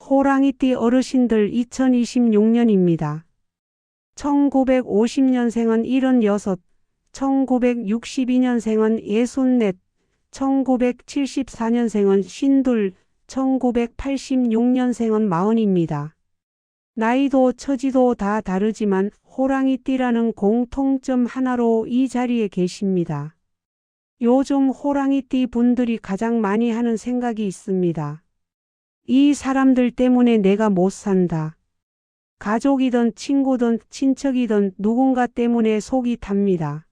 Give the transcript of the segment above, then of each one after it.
호랑이띠 어르신들 2026년입니다. 1950년생은 76, 1962년생은 64, 1974년생은 52, 1986년생은 40입니다. 나이도 처지도 다 다르지만 호랑이띠라는 공통점 하나로 이 자리에 계십니다. 요즘 호랑이띠 분들이 가장 많이 하는 생각이 있습니다. 이 사람들 때문에 내가 못 산다. 가족이든 친구든 친척이든 누군가 때문에 속이 탑니다.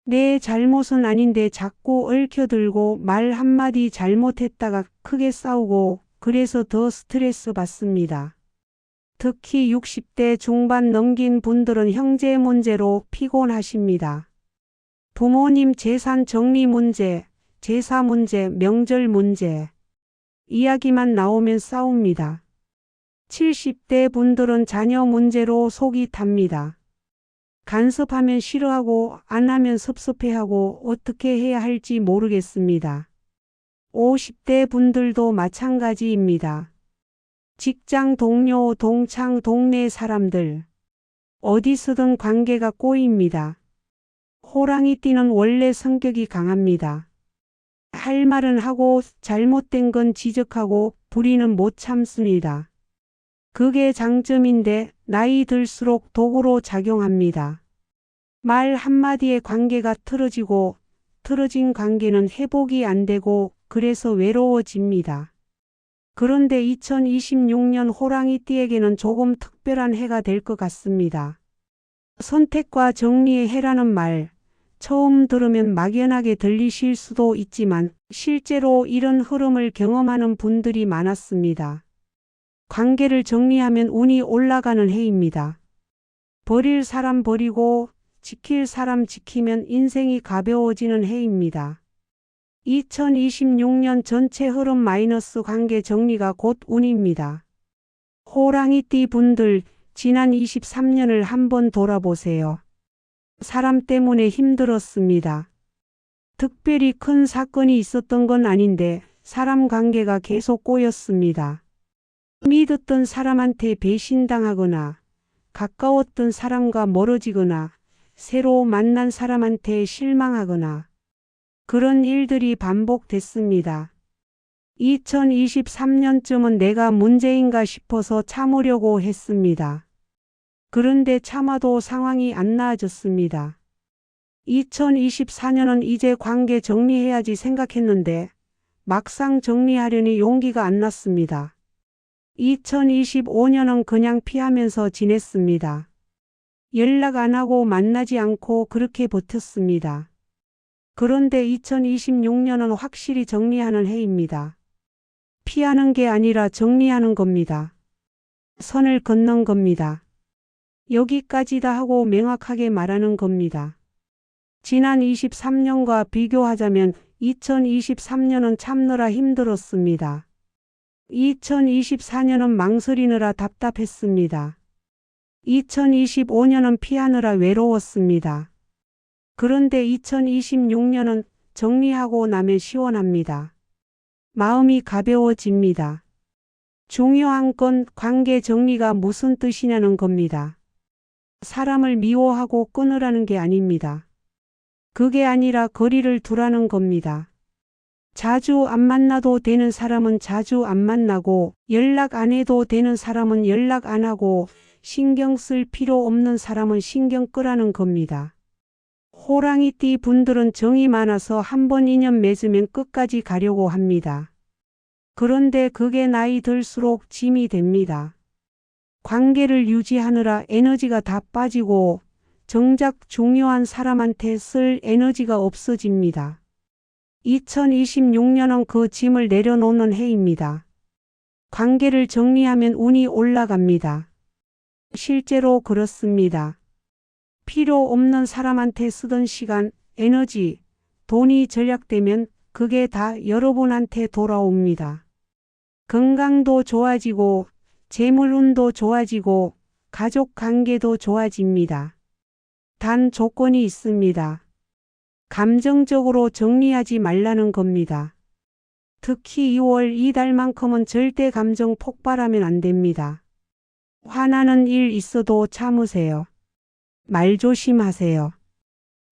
내 잘못은 아닌데 자꾸 얽혀들고 말 한마디 잘못했다가 크게 싸우고 그래서 더 스트레스 받습니다. 특히 60대 중반 넘긴 분들은 형제 문제로 피곤하십니다. 부모님 재산 정리 문제, 제사 문제, 명절 문제. 이야기만 나오면 싸웁니다. 70대 분들은 자녀 문제로 속이 탑니다. 간섭하면 싫어하고 안 하면 섭섭해하고 어떻게 해야 할지 모르겠습니다. 50대 분들도 마찬가지입니다. 직장 동료, 동창, 동네 사람들. 어디서든 관계가 꼬입니다. 호랑이띠는 원래 성격이 강합니다. 할 말은 하고 잘못된 건 지적하고 불의는 못 참습니다. 그게 장점인데 나이 들수록 도구로 작용합니다. 말 한마디에 관계가 틀어지고 틀어진 관계는 회복이 안 되고 그래서 외로워집니다. 그런데 2026년 호랑이띠에게는 조금 특별한 해가 될 것 같습니다. 선택과 정리의 해라는 말, 처음 들으면 막연하게 들리실 수도 있지만 실제로 이런 흐름을 경험하는 분들이 많았습니다. 관계를 정리하면 운이 올라가는 해입니다. 버릴 사람 버리고 지킬 사람 지키면 인생이 가벼워지는 해입니다. 2026년 전체 흐름 마이너스 관계 정리가 곧 운입니다. 호랑이띠 분들, 지난 23년을 한번 돌아보세요. 사람 때문에 힘들었습니다. 특별히 큰 사건이 있었던 건 아닌데 사람 관계가 계속 꼬였습니다. 믿었던 사람한테 배신당하거나 가까웠던 사람과 멀어지거나 새로 만난 사람한테 실망하거나 그런 일들이 반복됐습니다. 2023년쯤은 내가 문제인가 싶어서 참으려고 했습니다. 그런데 참아도 상황이 안 나아졌습니다. 2024년은 이제 관계 정리해야지 생각했는데 막상 정리하려니 용기가 안 났습니다. 2025년은 그냥 피하면서 지냈습니다. 연락 안 하고 만나지 않고 그렇게 버텼습니다. 그런데 2026년은 확실히 정리하는 해입니다. 피하는 게 아니라 정리하는 겁니다. 선을 긋는 겁니다. 여기까지다 하고 명확하게 말하는 겁니다. 지난 23년과 비교하자면 2023년은 참느라 힘들었습니다. 2024년은 망설이느라 답답했습니다. 2025년은 피하느라 외로웠습니다. 그런데 2026년은 정리하고 나면 시원합니다. 마음이 가벼워집니다. 중요한 건 관계 정리가 무슨 뜻이냐는 겁니다. 사람을 미워하고 끊으라는 게 아닙니다. 그게 아니라 거리를 두라는 겁니다. 자주 안 만나도 되는 사람은 자주 안 만나고 연락 안 해도 되는 사람은 연락 안 하고 신경 쓸 필요 없는 사람은 신경 끄라는 겁니다. 호랑이띠 분들은 정이 많아서 한번 인연 맺으면 끝까지 가려고 합니다. 그런데 그게 나이 들수록 짐이 됩니다. 관계를 유지하느라 에너지가 다 빠지고 정작 중요한 사람한테 쓸 에너지가 없어집니다. 2026년은 그 짐을 내려놓는 해입니다. 관계를 정리하면 운이 올라갑니다. 실제로 그렇습니다. 필요 없는 사람한테 쓰던 시간, 에너지, 돈이 절약되면 그게 다 여러분한테 돌아옵니다. 건강도 좋아지고 재물운도 좋아지고 가족 관계도 좋아집니다. 단 조건이 있습니다. 감정적으로 정리하지 말라는 겁니다. 특히 2월 이달만큼은 절대 감정 폭발하면 안 됩니다. 화나는 일 있어도 참으세요. 말 조심하세요.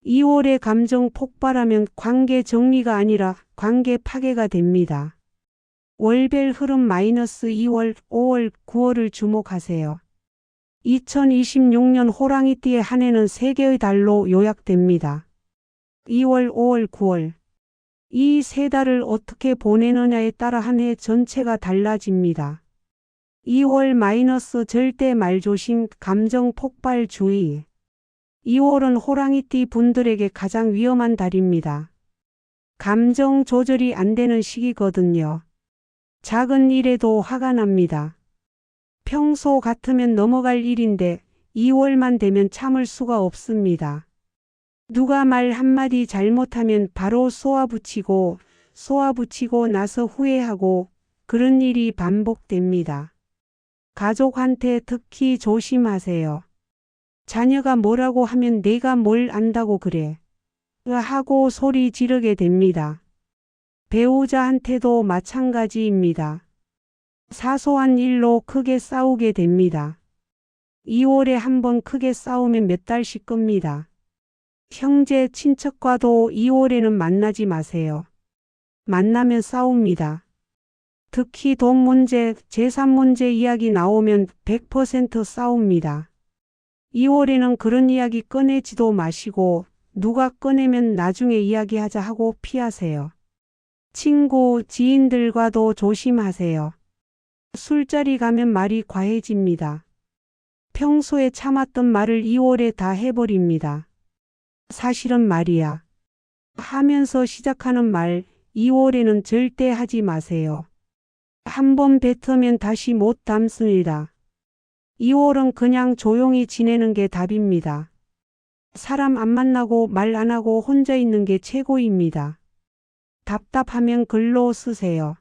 2월에 감정 폭발하면 관계 정리가 아니라 관계 파괴가 됩니다. 월별 흐름 마이너스 2월, 5월, 9월을 주목하세요. 2026년 호랑이띠의 한 해는 3개의 달로 요약됩니다. 2월, 5월, 9월. 이 3달을 어떻게 보내느냐에 따라 한 해 전체가 달라집니다. 2월 마이너스 절대 말조심, 감정 폭발 주의. 2월은 호랑이띠 분들에게 가장 위험한 달입니다. 감정 조절이 안 되는 시기거든요. 작은 일에도 화가 납니다. 평소 같으면 넘어갈 일인데 2월만 되면 참을 수가 없습니다. 누가 말 한마디 잘못하면 바로 쏘아붙이고 나서 후회하고 그런 일이 반복됩니다. 가족한테 특히 조심하세요. 자녀가 뭐라고 하면 내가 뭘 안다고 그래 하고 소리 지르게 됩니다. 배우자한테도 마찬가지입니다. 사소한 일로 크게 싸우게 됩니다. 2월에 한번 크게 싸우면 몇 달씩 겁니다. 형제, 친척과도 2월에는 만나지 마세요. 만나면 싸웁니다. 특히 돈 문제, 재산 문제 이야기 나오면 100% 싸웁니다. 2월에는 그런 이야기 꺼내지도 마시고 누가 꺼내면 나중에 이야기하자 하고 피하세요. 친구, 지인들과도 조심하세요. 술자리 가면 말이 과해집니다. 평소에 참았던 말을 2월에 다 해버립니다. 사실은 말이야 하면서 시작하는 말 2월에는 절대 하지 마세요. 한번 뱉으면 다시 못 담습니다. 2월은 그냥 조용히 지내는 게 답입니다. 사람 안 만나고 말 안 하고 혼자 있는 게 최고입니다. 답답하면 글로 쓰세요.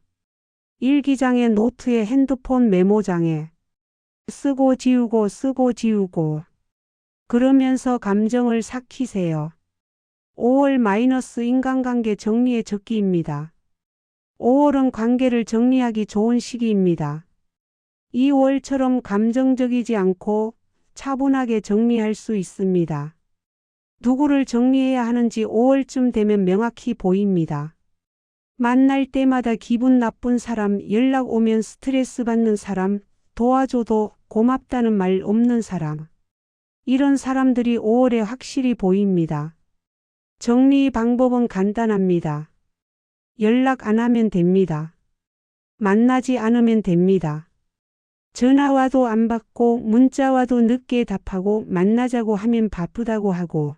일기장에, 노트에, 핸드폰 메모장에 쓰고 지우고 그러면서 감정을 삭히세요. 5월 마이너스 인간관계 정리의 적기입니다. 5월은 관계를 정리하기 좋은 시기입니다. 2월처럼 감정적이지 않고 차분하게 정리할 수 있습니다. 누구를 정리해야 하는지 5월쯤 되면 명확히 보입니다. 만날 때마다 기분 나쁜 사람, 연락 오면 스트레스 받는 사람, 도와줘도 고맙다는 말 없는 사람. 이런 사람들이 5월에 확실히 보입니다. 정리 방법은 간단합니다. 연락 안 하면 됩니다. 만나지 않으면 됩니다. 전화 와도 안 받고 문자 와도 늦게 답하고 만나자고 하면 바쁘다고 하고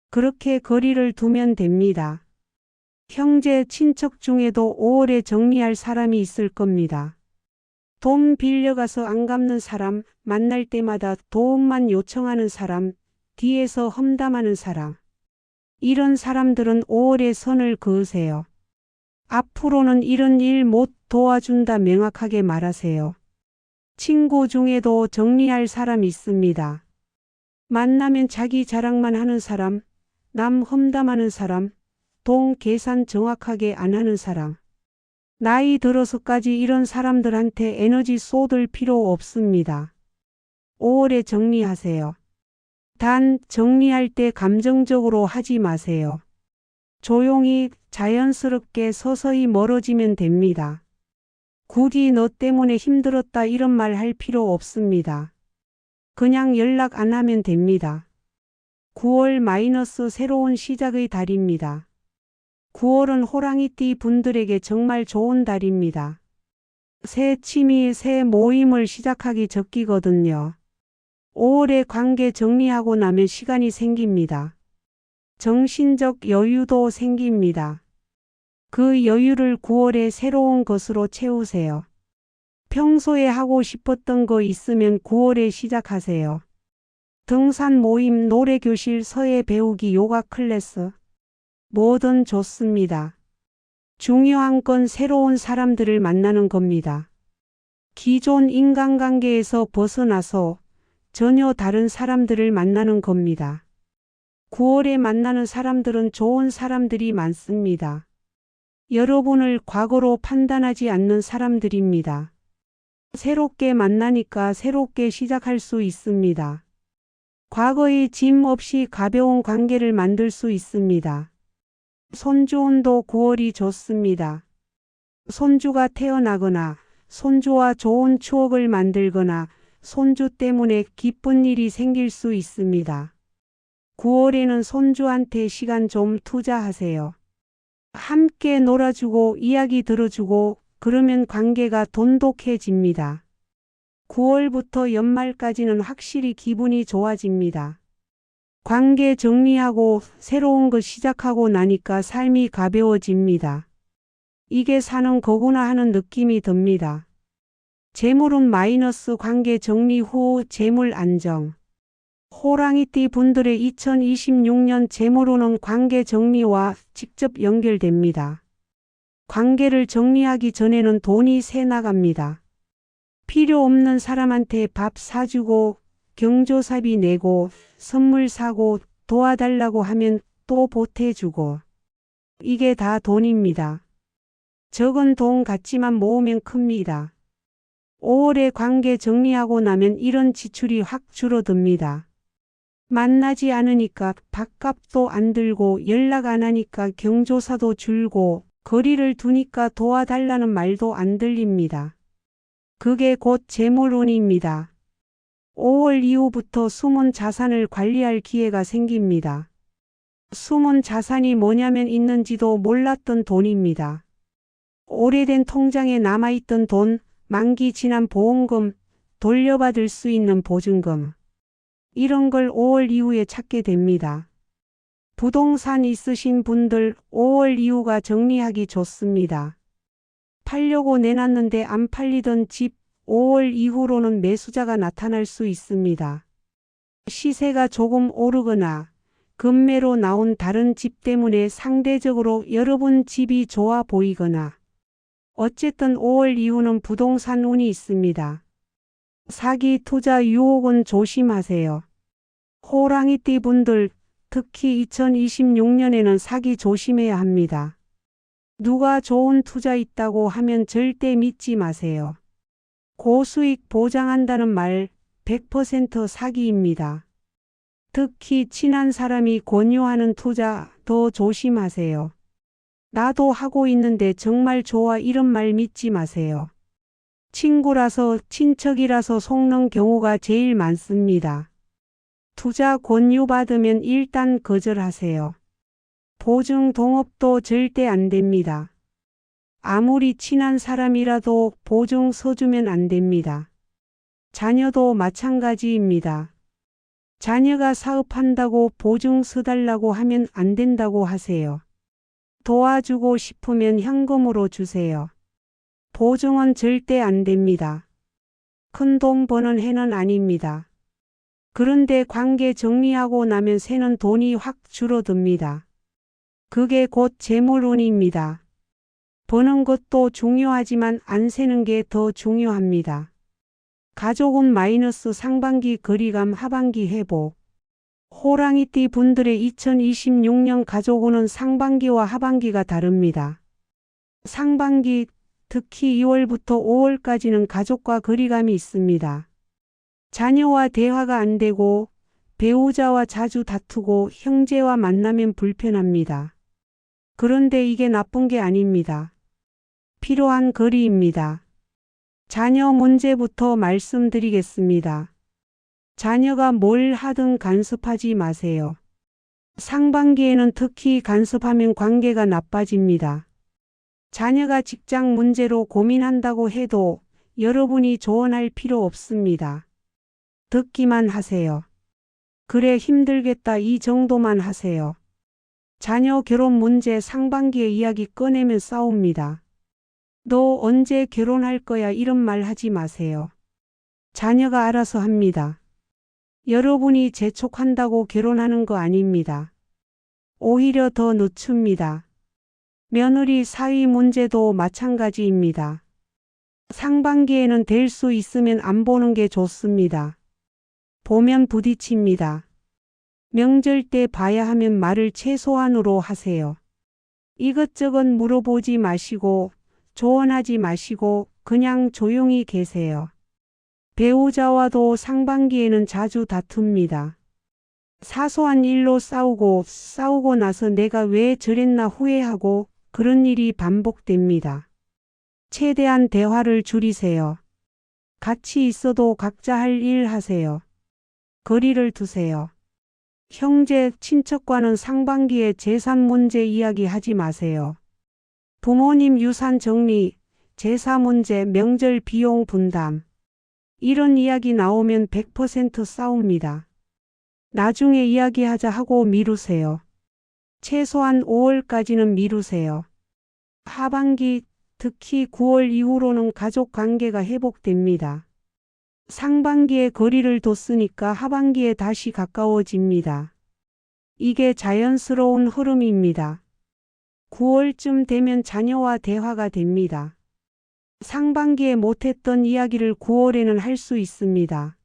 그렇게 거리를 두면 됩니다. 형제, 친척 중에도 5월에 정리할 사람이 있을 겁니다. 돈 빌려가서 안 갚는 사람, 만날 때마다 도움만 요청하는 사람, 뒤에서 험담하는 사람. 이런 사람들은 5월에 선을 그으세요. 앞으로는 이런 일 못 도와준다 명확하게 말하세요. 친구 중에도 정리할 사람 있습니다. 만나면 자기 자랑만 하는 사람, 남 험담하는 사람, 돈 계산 정확하게 안 하는 사람. 나이 들어서까지 이런 사람들한테 에너지 쏟을 필요 없습니다. 5월에 정리하세요. 단 정리할 때 감정적으로 하지 마세요. 조용히 자연스럽게 서서히 멀어지면 됩니다. 굳이 너 때문에 힘들었다 이런 말 할 필요 없습니다. 그냥 연락 안 하면 됩니다. 9월 마이너스 새로운 시작의 달입니다. 9월은 호랑이띠 분들에게 정말 좋은 달입니다. 새 취미, 새 모임을 시작하기 적기거든요. 5월에 관계 정리하고 나면 시간이 생깁니다. 정신적 여유도 생깁니다. 그 여유를 9월에 새로운 것으로 채우세요. 평소에 하고 싶었던 거 있으면 9월에 시작하세요. 등산 모임, 노래교실, 서예 배우기, 요가 클래스. 뭐든 좋습니다. 중요한 건 새로운 사람들을 만나는 겁니다. 기존 인간관계에서 벗어나서 전혀 다른 사람들을 만나는 겁니다. 9월에 만나는 사람들은 좋은 사람들이 많습니다. 여러분을 과거로 판단하지 않는 사람들입니다. 새롭게 만나니까 새롭게 시작할 수 있습니다. 과거의 짐 없이 가벼운 관계를 만들 수 있습니다. 손주운도 9월이 좋습니다. 손주가 태어나거나 손주와 좋은 추억을 만들거나 손주 때문에 기쁜 일이 생길 수 있습니다. 9월에는 손주한테 시간 좀 투자하세요. 함께 놀아주고 이야기 들어주고 그러면 관계가 돈독해집니다. 9월부터 연말까지는 확실히 기분이 좋아집니다. 관계 정리하고 새로운 거 시작하고 나니까 삶이 가벼워집니다. 이게 사는 거구나 하는 느낌이 듭니다. 재물운 마이너스 관계 정리 후 재물 안정. 호랑이띠 분들의 2026년 재물운은 관계 정리와 직접 연결됩니다. 관계를 정리하기 전에는 돈이 새 나갑니다. 필요 없는 사람한테 밥 사주고 경조사비 내고 선물 사고 도와달라고 하면 또 보태주고 이게 다 돈입니다. 적은 돈 같지만 모으면 큽니다. 5월에 관계 정리하고 나면 이런 지출이 확 줄어듭니다. 만나지 않으니까 밥값도 안 들고 연락 안 하니까 경조사도 줄고 거리를 두니까 도와달라는 말도 안 들립니다. 그게 곧 재물운입니다. 5월 이후부터 숨은 자산을 관리할 기회가 생깁니다. 숨은 자산이 뭐냐면 있는지도 몰랐던 돈입니다. 오래된 통장에 남아있던 돈, 만기 지난 보험금, 돌려받을 수 있는 보증금. 이런 걸 5월 이후에 찾게 됩니다. 부동산 있으신 분들 5월 이후가 정리하기 좋습니다. 팔려고 내놨는데 안 팔리던 집 5월 이후로는 매수자가 나타날 수 있습니다. 시세가 조금 오르거나 급매로 나온 다른 집 때문에 상대적으로 여러분 집이 좋아 보이거나 어쨌든 5월 이후는 부동산 운이 있습니다. 사기 투자 유혹은 조심하세요. 호랑이띠 분들 특히 2026년에는 사기 조심해야 합니다. 누가 좋은 투자 있다고 하면 절대 믿지 마세요. 고수익 보장한다는 말 100% 사기입니다. 특히 친한 사람이 권유하는 투자 더 조심하세요. 나도 하고 있는데 정말 좋아 이런 말 믿지 마세요. 친구라서 친척이라서 속는 경우가 제일 많습니다. 투자 권유받으면 일단 거절하세요. 보증 동업도 절대 안 됩니다. 아무리 친한 사람이라도 보증 서주면 안 됩니다. 자녀도 마찬가지입니다. 자녀가 사업한다고 보증 서달라고 하면 안 된다고 하세요. 도와주고 싶으면 현금으로 주세요. 보증은 절대 안 됩니다. 큰 돈 버는 해는 아닙니다. 그런데 관계 정리하고 나면 새는 돈이 확 줄어듭니다. 그게 곧 재물운입니다. 버는 것도 중요하지만 안 새는 게 더 중요합니다. 가족운 마이너스 상반기 거리감 하반기 회복. 호랑이띠 분들의 2026년 가족운은 상반기와 하반기가 다릅니다. 상반기 특히 2월부터 5월까지는 가족과 거리감이 있습니다. 자녀와 대화가 안 되고 배우자와 자주 다투고 형제와 만나면 불편합니다. 그런데 이게 나쁜 게 아닙니다. 필요한 거리입니다. 자녀 문제부터 말씀드리겠습니다. 자녀가 뭘 하든 간섭하지 마세요. 상반기에는 특히 간섭하면 관계가 나빠집니다. 자녀가 직장 문제로 고민한다고 해도 여러분이 조언할 필요 없습니다. 듣기만 하세요. 그래 힘들겠다 이 정도만 하세요. 자녀 결혼 문제 상반기에 이야기 꺼내면 싸웁니다. 너 언제 결혼할 거야 이런 말 하지 마세요. 자녀가 알아서 합니다. 여러분이 재촉한다고 결혼하는 거 아닙니다. 오히려 더 늦춥니다. 며느리 사위 문제도 마찬가지입니다. 상반기에는 될 수 있으면 안 보는 게 좋습니다. 보면 부딪힙니다. 명절 때 봐야 하면 말을 최소한으로 하세요. 이것저것 물어보지 마시고 조언하지 마시고 그냥 조용히 계세요. 배우자와도 상반기에는 자주 다툽니다. 사소한 일로 싸우고 나서 내가 왜 저랬나 후회하고 그런 일이 반복됩니다. 최대한 대화를 줄이세요. 같이 있어도 각자 할 일 하세요. 거리를 두세요. 형제, 친척과는 상반기에 재산 문제 이야기하지 마세요. 부모님 유산 정리, 제사 문제, 명절 비용 분담. 이런 이야기 나오면 100% 싸웁니다. 나중에 이야기하자 하고 미루세요. 최소한 5월까지는 미루세요. 하반기, 특히 9월 이후로는 가족 관계가 회복됩니다. 상반기에 거리를 뒀으니까 하반기에 다시 가까워집니다. 이게 자연스러운 흐름입니다. 9월쯤 되면 자녀와 대화가 됩니다. 상반기에 못했던 이야기를 9월에는 할 수 있습니다.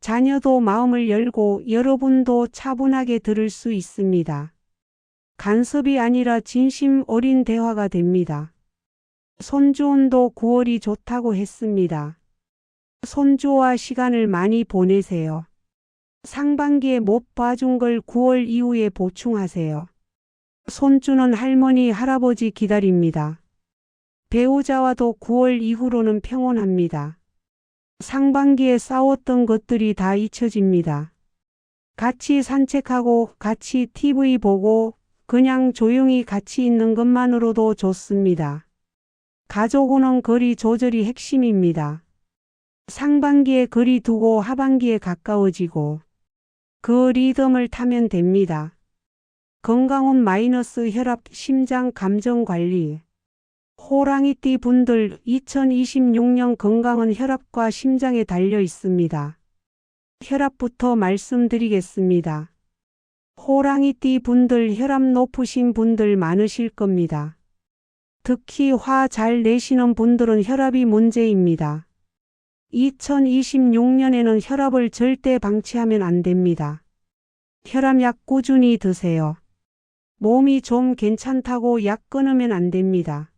자녀도 마음을 열고 여러분도 차분하게 들을 수 있습니다. 간섭이 아니라 진심 어린 대화가 됩니다. 손주운도 9월이 좋다고 했습니다. 손주와 시간을 많이 보내세요. 상반기에 못 봐준 걸 9월 이후에 보충하세요. 손주는 할머니, 할아버지 기다립니다. 배우자와도 9월 이후로는 평온합니다. 상반기에 싸웠던 것들이 다 잊혀집니다. 같이 산책하고 같이 TV 보고 그냥 조용히 같이 있는 것만으로도 좋습니다. 가족은 거리 조절이 핵심입니다. 상반기에 거리 두고 하반기에 가까워지고 그 리듬을 타면 됩니다. 건강운 마이너스 혈압, 심장, 감정 관리. 호랑이띠 분들 2026년 건강은 혈압과 심장에 달려 있습니다. 혈압부터 말씀드리겠습니다. 호랑이띠 분들 혈압 높으신 분들 많으실 겁니다. 특히 화 잘 내시는 분들은 혈압이 문제입니다. 2026년에는 혈압을 절대 방치하면 안 됩니다. 혈압약 꾸준히 드세요. 몸이 좀 괜찮다고 약 끊으면 안 됩니다.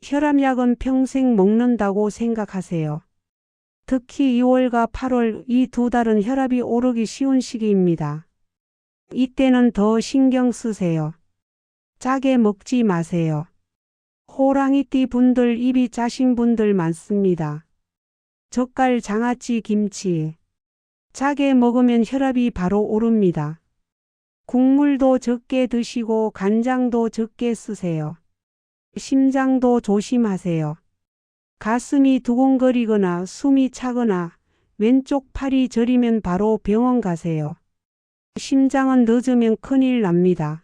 혈압약은 평생 먹는다고 생각하세요. 특히 2월과 8월 이 두 달은 혈압이 오르기 쉬운 시기입니다. 이때는 더 신경 쓰세요. 짜게 먹지 마세요. 호랑이띠 분들 입이 짜신 분들 많습니다. 젓갈, 장아찌, 김치. 짜게 먹으면 혈압이 바로 오릅니다. 국물도 적게 드시고 간장도 적게 쓰세요. 심장도 조심하세요. 가슴이 두근거리거나 숨이 차거나 왼쪽 팔이 저리면 바로 병원 가세요. 심장은 늦으면 큰일 납니다.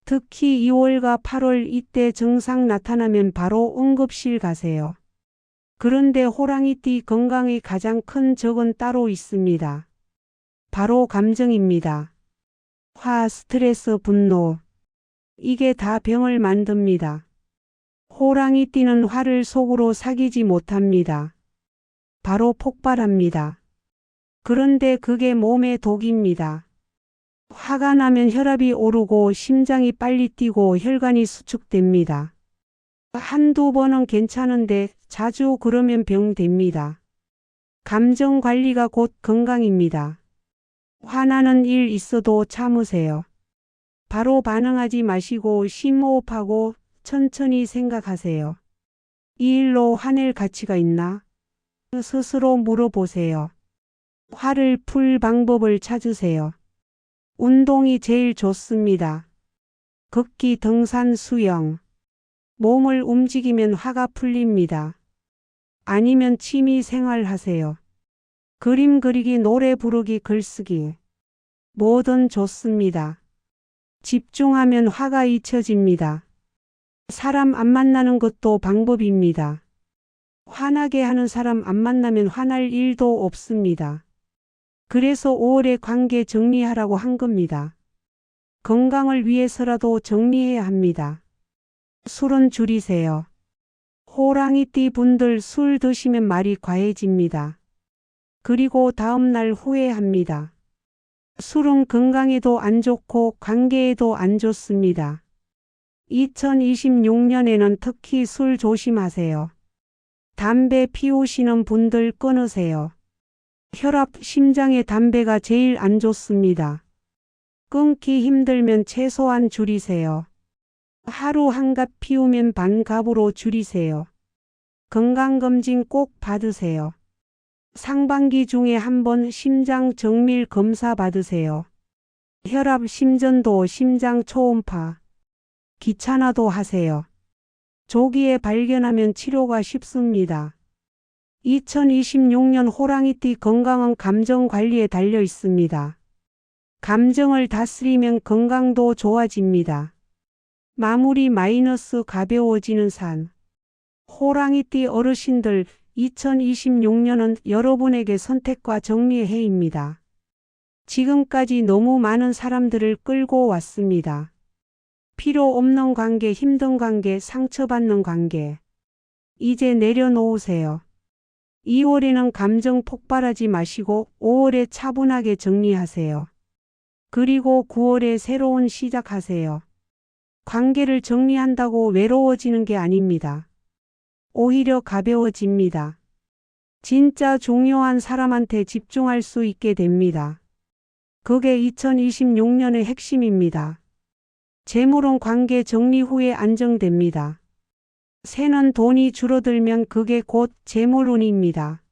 특히 2월과 8월 이때 증상 나타나면 바로 응급실 가세요. 그런데 호랑이띠 건강에 가장 큰 적은 따로 있습니다. 바로 감정입니다. 화, 스트레스, 분노. 이게 다 병을 만듭니다. 호랑이띠는 화를 속으로 삭이지 못합니다. 바로 폭발합니다. 그런데 그게 몸의 독입니다. 화가 나면 혈압이 오르고 심장이 빨리 뛰고 혈관이 수축됩니다. 한두 번은 괜찮은데 자주 그러면 병 됩니다. 감정 관리가 곧 건강입니다. 화나는 일 있어도 참으세요. 바로 반응하지 마시고 심호흡하고 천천히 생각하세요. 이 일로 화낼 가치가 있나? 스스로 물어보세요. 화를 풀 방법을 찾으세요. 운동이 제일 좋습니다. 걷기, 등산, 수영. 몸을 움직이면 화가 풀립니다. 아니면 취미 생활 하세요. 그림 그리기, 노래 부르기, 글쓰기. 뭐든 좋습니다. 집중하면 화가 잊혀집니다. 사람 안 만나는 것도 방법입니다. 화나게 하는 사람 안 만나면 화날 일도 없습니다. 그래서 5월에 관계 정리하라고 한 겁니다. 건강을 위해서라도 정리해야 합니다. 술은 줄이세요. 호랑이띠 분들 술 드시면 말이 과해집니다. 그리고 다음날 후회합니다. 술은 건강에도 안 좋고 관계에도 안 좋습니다. 2026년에는 특히 술 조심하세요. 담배 피우시는 분들 끊으세요. 혈압, 심장에 담배가 제일 안 좋습니다. 끊기 힘들면 최소한 줄이세요. 하루 한 갑 피우면 반 갑으로 줄이세요. 건강검진 꼭 받으세요. 상반기 중에 한 번 심장 정밀 검사 받으세요. 혈압, 심전도, 심장 초음파. 귀찮아도 하세요. 조기에 발견하면 치료가 쉽습니다. 2026년 호랑이띠 건강은 감정 관리에 달려 있습니다. 감정을 다스리면 건강도 좋아집니다. 마무리 마이너스 가벼워지는 산. 호랑이띠 어르신들, 2026년은 여러분에게 선택과 정리의 해입니다. 지금까지 너무 많은 사람들을 끌고 왔습니다. 필요 없는 관계, 힘든 관계, 상처받는 관계. 이제 내려놓으세요. 2월에는 감정 폭발하지 마시고 5월에 차분하게 정리하세요. 그리고 9월에 새로운 시작하세요. 관계를 정리한다고 외로워지는 게 아닙니다. 오히려 가벼워집니다. 진짜 중요한 사람한테 집중할 수 있게 됩니다. 그게 2026년의 핵심입니다. 재물은 관계 정리 후에 안정됩니다. 새는 돈이 줄어들면 그게 곧 재물운입니다.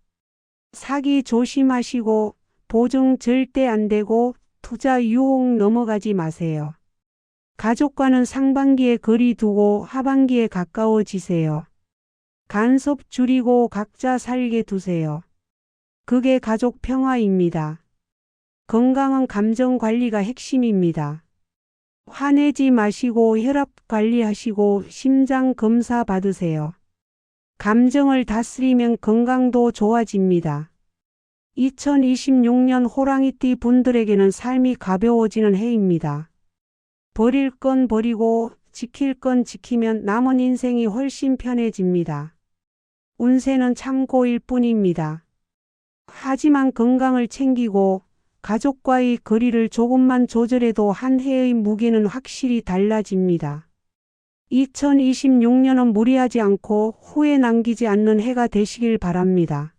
사기 조심하시고 보증 절대 안 되고 투자 유혹 넘어가지 마세요. 가족과는 상반기에 거리 두고 하반기에 가까워지세요. 간섭 줄이고 각자 살게 두세요. 그게 가족 평화입니다. 건강한 감정 관리가 핵심입니다. 화내지 마시고 혈압 관리하시고 심장 검사 받으세요. 감정을 다스리면 건강도 좋아집니다. 2026년 호랑이띠 분들에게는 삶이 가벼워지는 해입니다. 버릴 건 버리고 지킬 건 지키면 남은 인생이 훨씬 편해집니다. 운세는 참고일 뿐입니다. 하지만 건강을 챙기고 가족과의 거리를 조금만 조절해도 한 해의 무게는 확실히 달라집니다. 2026년은 무리하지 않고 후회 남기지 않는 해가 되시길 바랍니다.